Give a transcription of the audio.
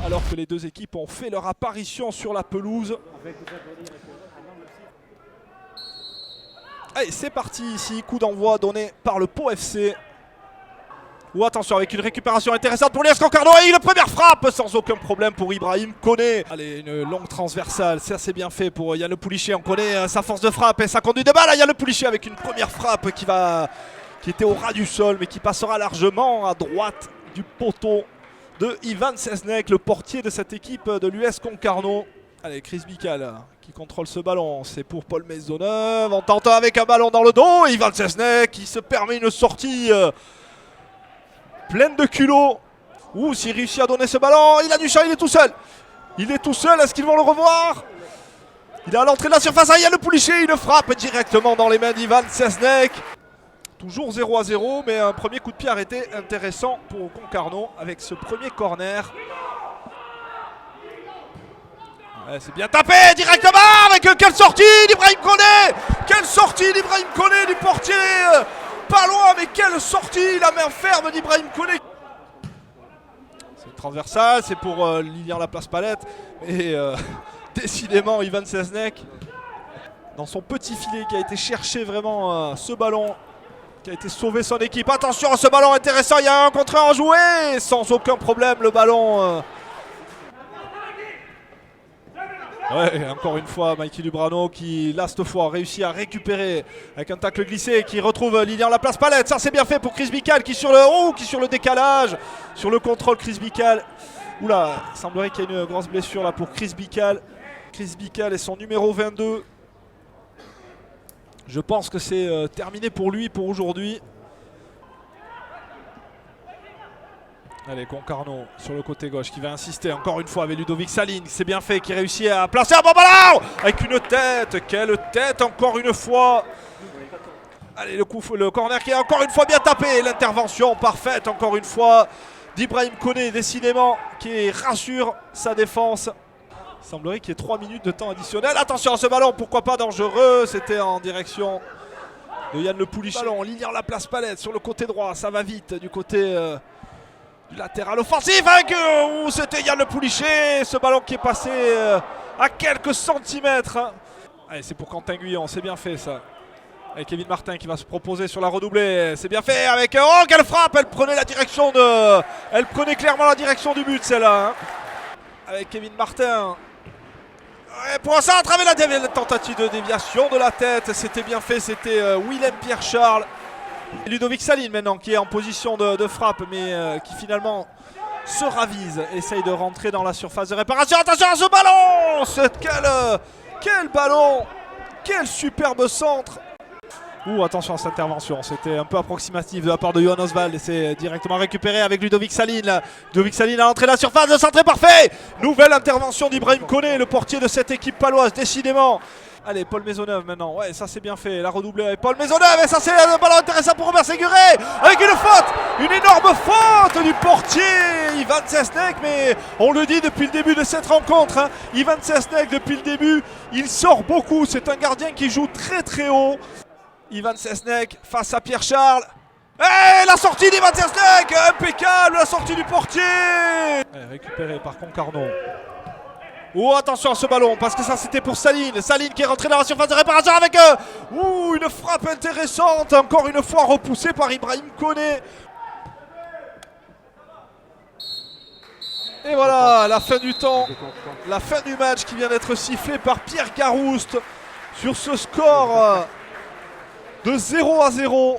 Alors que les deux équipes ont fait leur apparition sur la pelouse. Allez, c'est parti ici, coup d'envoi donné par le Pau FC. Oh, attention, avec une récupération intéressante pour l'US Concarneau. Et une première frappe sans aucun problème pour Ibrahim Koné. Allez, une longue transversale, c'est assez bien fait pour Yann Le Poulichy. On connaît sa force de frappe et sa conduite de balle. Yann Le Poulichy avec une première frappe qui était au ras du sol, mais qui passera largement à droite du poteau de Ivan Sesnek, le portier de cette équipe de l'US Concarneau. Allez, Chris Bical qui contrôle ce ballon, c'est pour Paul Maisonneuve. On tente avec un ballon dans le dos. Ivan Sesnek qui se permet une sortie pleine de culot. Ouh, s'il réussit à donner ce ballon, il a du champ, il est tout seul. Il est tout seul, est-ce qu'ils vont le revoir? Il est à l'entrée de la surface, il y a Le Poulichy, il frappe directement dans les mains d'Ivan Sesnek. Toujours 0-0, mais un premier coup de pied arrêté intéressant pour Concarneau avec ce premier corner. Ouais, c'est bien tapé directement avec quelle sortie d'Ibrahim Koné! Quelle sortie d'Ibrahim Koné du portier! Pas loin, mais quelle sortie! La main ferme d'Ibrahim Koné! C'est transversal, c'est pour Lilian Laplace-Palette. Et décidément, Ivan Sesnek, dans son petit filet qui a été chercher vraiment ce ballon, qui a été sauvé son équipe. Attention à ce ballon intéressant, il y a un contre un joué sans aucun problème le ballon. Ouais, encore une fois, Mikey Dubrano qui, là, cette fois, réussit à récupérer avec un tacle glissé qui retrouve Lilian Laplace-Palette. Ça, c'est bien fait pour Chris Bical qui sur le décalage, sur le contrôle Chris Bical. Oula, il semblerait qu'il y ait une grosse blessure là pour Chris Bical. Chris Bical est son numéro 22. Je pense que c'est terminé pour lui pour aujourd'hui. Allez, Concarneau sur le côté gauche qui va insister encore une fois avec Ludovic Saline. C'est bien fait, qui réussit à placer un bon ballon avec une tête. Quelle tête encore une fois. Allez, le corner qui est encore une fois bien tapé. L'intervention parfaite encore une fois d'Ibrahim Koné, décidément, qui rassure sa défense. Il semblerait qu'il y ait 3 minutes de temps additionnel. Attention à ce ballon, pourquoi pas dangereux. C'était en direction de Yann Le Poulichy. Ballon, Lilian Laplace-Palette sur le côté droit. Ça va vite du côté du latéral offensif. C'était Yann Le Poulichy. Ce ballon qui est passé à quelques centimètres. Allez, c'est pour Quentin Guyon, c'est bien fait ça. Avec Kevin Martin qui va se proposer sur la redoublée. C'est bien fait avec... Oh, quelle frappe! Elle prenait clairement la direction du but, celle-là. Avec Kevin Martin. Ouais, pour ça, à travers la tentative de déviation de la tête. C'était bien fait, c'était Willem Pierre-Charles. Et Ludovic Saline maintenant qui est en position de frappe, mais qui finalement se ravise. Essaye de rentrer dans la surface de réparation. Attention à ce ballon! Quel ballon! Quel superbe centre! Attention à cette intervention, c'était un peu approximatif de la part de Johan Oswald et c'est directement récupéré avec Ludovic Saline. Ludovic Saline à l'entrée de la surface, le centre est parfait. Nouvelle intervention d'Ibrahim Koné, le portier de cette équipe paloise, décidément. Allez, Paul Maisonneuve maintenant, ouais, ça c'est bien fait, la redoublée avec Paul Maisonneuve et ça c'est un ballon intéressant pour Robert Séguré avec une faute, une énorme faute du portier Ivan Sesnek, mais on le dit depuis le début de cette rencontre, hein, Ivan Sesnek depuis le début, il sort beaucoup, c'est un gardien qui joue très très haut. Ivan Sesnek face à Pierre-Charles. Et la sortie d'Ivan Sesnek, impeccable, la sortie du portier. Récupéré par Concarneau. Attention à ce ballon, parce que ça c'était pour Saline. Saline qui est rentré dans la surface de réparation avec une frappe intéressante, encore une fois repoussée par Ibrahim Koné. Et voilà, la fin du temps, la fin du match qui vient d'être sifflée par Pierre Garouste sur ce score de 0-0.